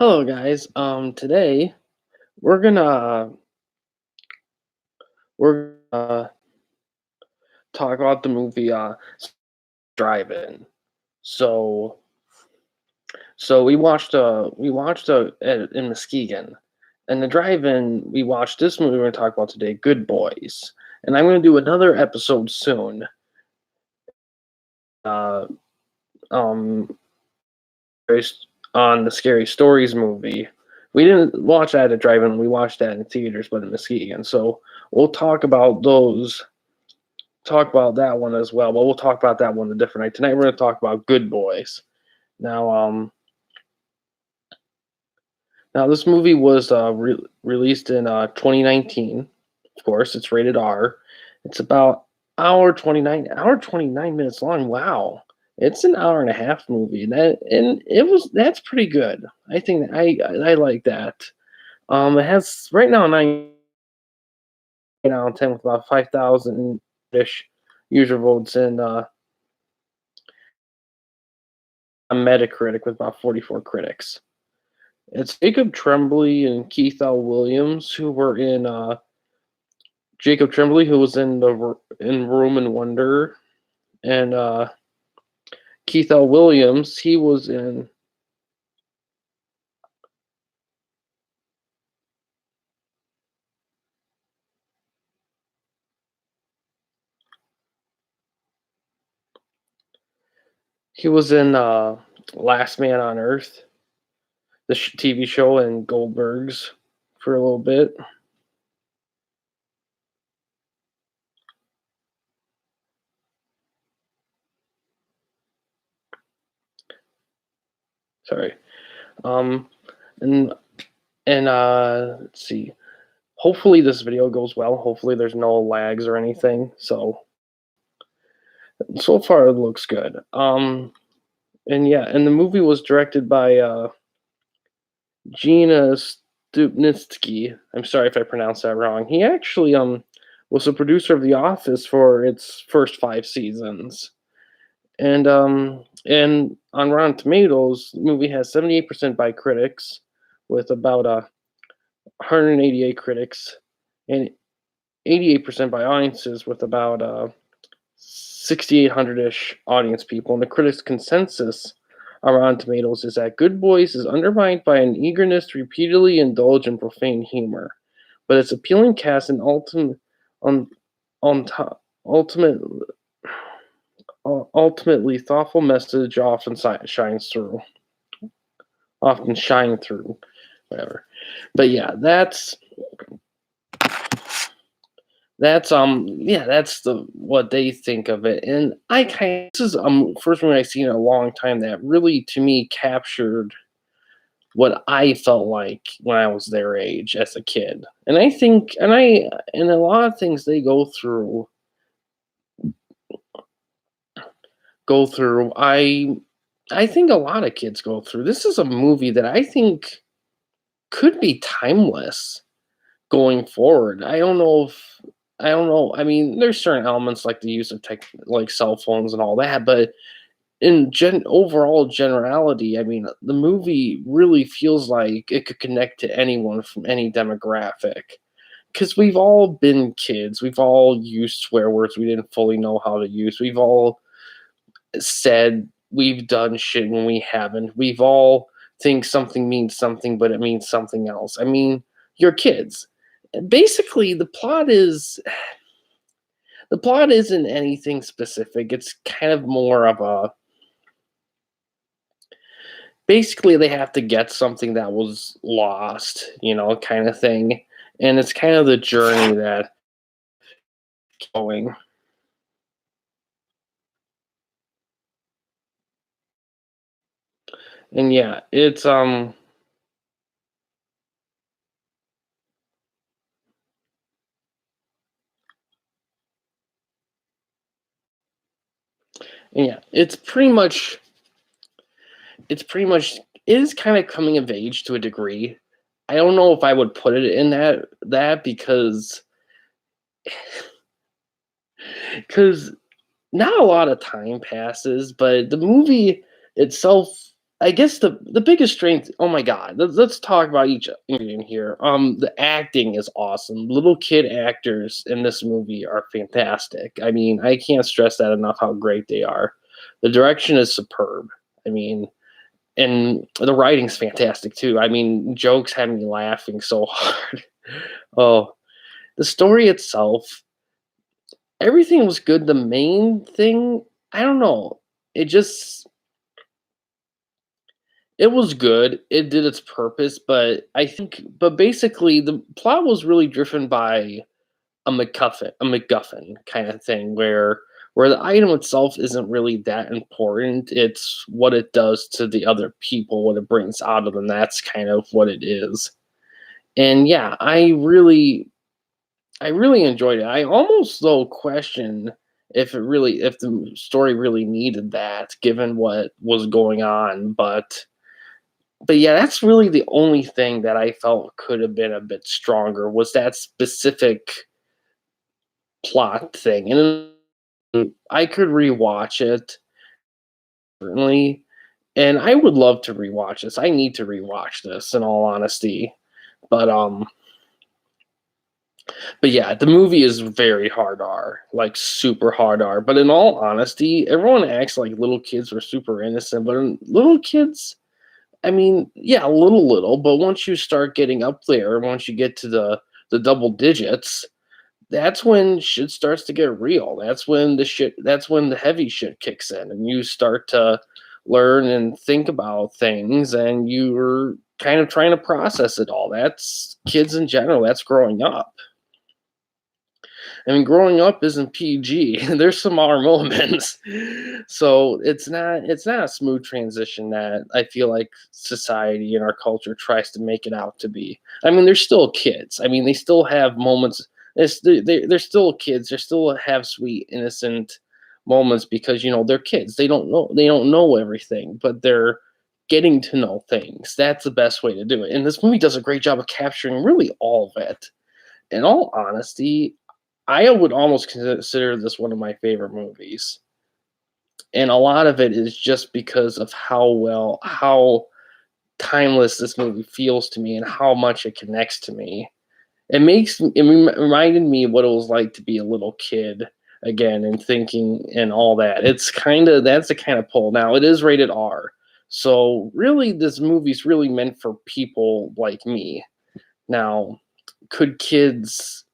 Hello guys. Today we're gonna talk about the movie Drive-In. So so we watched in Muskegon. And the Drive-In we watched this movie we're gonna talk about today, Good Boys. And I'm gonna do another episode soon. Uh um based on the Scary Stories movie. We didn't watch that at Drive-In, we watched that in theaters, but in Muskegon. So we'll talk about that one as well, but we'll talk about that one a different night. Tonight we're going to talk about Good Boys. Now, now this movie was released in 2019. Of course, it's rated R. It's about hour 29 minutes long. Wow, it's an hour and a half movie, and that's pretty good. I think I like that. It has right now 9 out of 10 with about 5,000 ish user votes and a Metacritic with about 44 critics. It's Jacob Tremblay and Keith L. Williams who were in Jacob Tremblay, who was in Room and Wonder, and Keith L. Williams, he was in Last Man on Earth, the TV show, and Goldbergs for a little bit. Sorry. Um, and let's see. Hopefully this video goes well. Hopefully there's no lags or anything. So far it looks good. And yeah, and the movie was directed by Gina Stupnitsky. I'm sorry if I pronounced that wrong. He actually was a producer of The Office for its first 5 seasons. And on Rotten Tomatoes, the movie has 78% by critics, with about 188 critics, and 88% by audiences, with about 6,800-ish audience people. And the critics' consensus on Rotten Tomatoes is that Good Boys is undermined by an eagerness to repeatedly indulge in profane humor, but its appealing cast and on, on top, ultimately thoughtful message shines through. Often shine through, whatever. But yeah, that's the what they think of it. And this is first one I've seen in a long time that really to me captured what I felt like when I was their age as a kid. And I think and a lot of things they go through I think a lot of kids go through. This is a movie that I think could be timeless going forward. I don't know. I mean, there's certain elements like the use of tech, like cell phones and all that, but in overall generality, I mean, the movie really feels like it could connect to anyone from any demographic. Because we've all been kids, we've all used swear words we didn't fully know how to use. We've all said we've done shit when we haven't. We've all think something means something, but it means something else. I mean, you're kids. Basically, the plot isn't anything specific. It's kind of more of a basically they have to get something that was lost, kind of thing. And it's kind of the journey that going. And yeah, it's and yeah, it's pretty much it is kind of coming of age to a degree. I don't know if I would put it in that because not a lot of time passes, but the movie itself I guess the biggest strength. Oh my god, let's talk about each ingredient here. The acting is awesome. Little kid actors in this movie are fantastic. I mean, I can't stress that enough how great they are. The direction is superb. I mean, and the writing's fantastic too. I mean, jokes had me laughing so hard. Oh, the story itself, everything was good. The main thing, I don't know. It just it was good. It did its purpose, but I think but basically the plot was really driven by a MacGuffin kind of thing where the item itself isn't really that important. It's what it does to the other people, what it brings out of them. That's kind of what it is. And yeah, I really enjoyed it. I almost though question if the story really needed that given what was going on, but yeah, that's really the only thing that I felt could have been a bit stronger was that specific plot thing. And I could rewatch it certainly, and I would love to rewatch this. I need to rewatch this in all honesty. But but yeah, the movie is very hard R, like super hard R. But in all honesty, everyone acts like little kids were super innocent, but little kids, I mean, yeah, a little, but once you start getting up there, once you get to the double digits, that's when shit starts to get real. That's when the heavy shit kicks in and you start to learn and think about things and you're kind of trying to process it all. That's kids in general, that's growing up. I mean, growing up isn't PG. There's some R moments. So it's not a smooth transition that I feel like society and our culture tries to make it out to be. I mean, they're still kids. I mean, they still have moments. They're still kids. They still have sweet, innocent moments because they're kids. They don't know everything, but they're getting to know things. That's the best way to do it. And this movie does a great job of capturing really all of it. In all honesty, I would almost consider this one of my favorite movies. And a lot of it is just because of how timeless this movie feels to me and how much it connects to me. It reminded me what it was like to be a little kid again and thinking and all that. That's the kind of pull. Now it is rated R. So really this movie's really meant for people like me. Now, could kids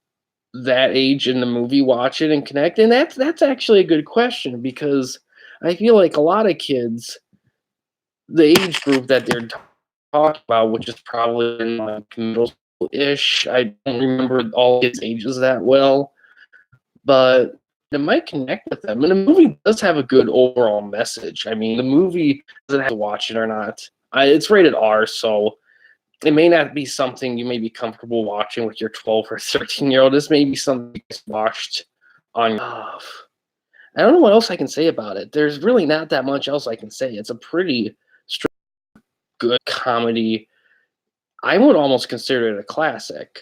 that age in the movie watch it and connect? And that's actually a good question because I feel like a lot of kids, the age group that they're talking about, which is probably in like middle school ish. I don't remember all kids' ages that well, but it might connect with them. And the movie does have a good overall message. I mean, the movie doesn't have to watch it or not. It's rated R, so it may not be something you may be comfortable watching with your 12 or 13-year-old. This may be something you just watched on. I don't know what else I can say about it. There's really not that much else I can say. It's a pretty good comedy. I would almost consider it a classic.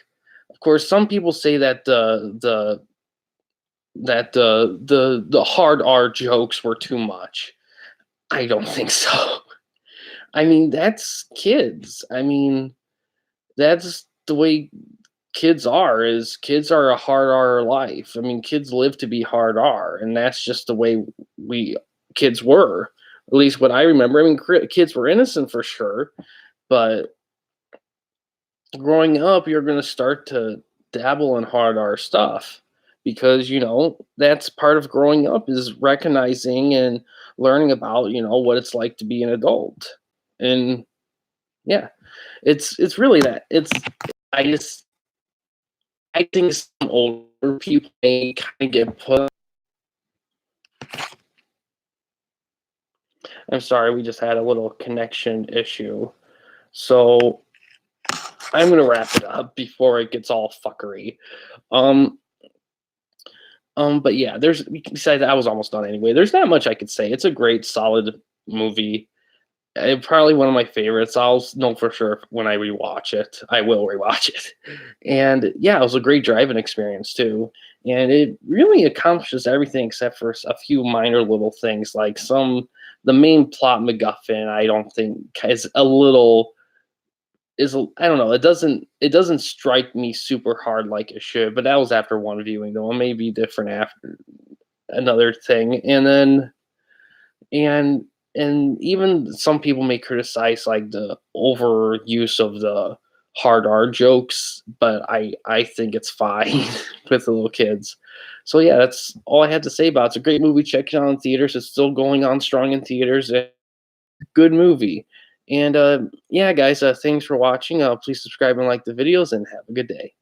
Of course, some people say that the hard R jokes were too much. I don't think so. I mean, that's kids. I mean, that's the way kids are a hard R life. I mean, kids live to be hard R, and that's just the way we kids were. At least what I remember. I mean, kids were innocent for sure, but growing up, you're going to start to dabble in hard R stuff because that's part of growing up is recognizing and learning about what it's like to be an adult. And yeah, it's really that. I just I think some older people may kind of get put. I'm sorry, we just had a little connection issue. So I'm gonna wrap it up before it gets all fuckery. Um, but yeah, there's besides I was almost done anyway. There's not much I could say. It's a great, solid movie. Probably one of my favorites. I'll know for sure when I rewatch it. I will rewatch it. And yeah, it was a great driving experience too. And it really accomplishes everything except for a few minor little things like the main plot MacGuffin. I don't think is a little I don't know. It doesn't strike me super hard like it should. But that was after one viewing though. It may be different after another thing. And and even some people may criticize like the overuse of the hard R jokes, but I think it's fine with the little kids. So yeah, that's all I had to say about it. It's a great movie. Check it out in theaters. It's still going on strong in theaters. Good movie. And yeah, guys, thanks for watching. Please subscribe and like the videos, and have a good day.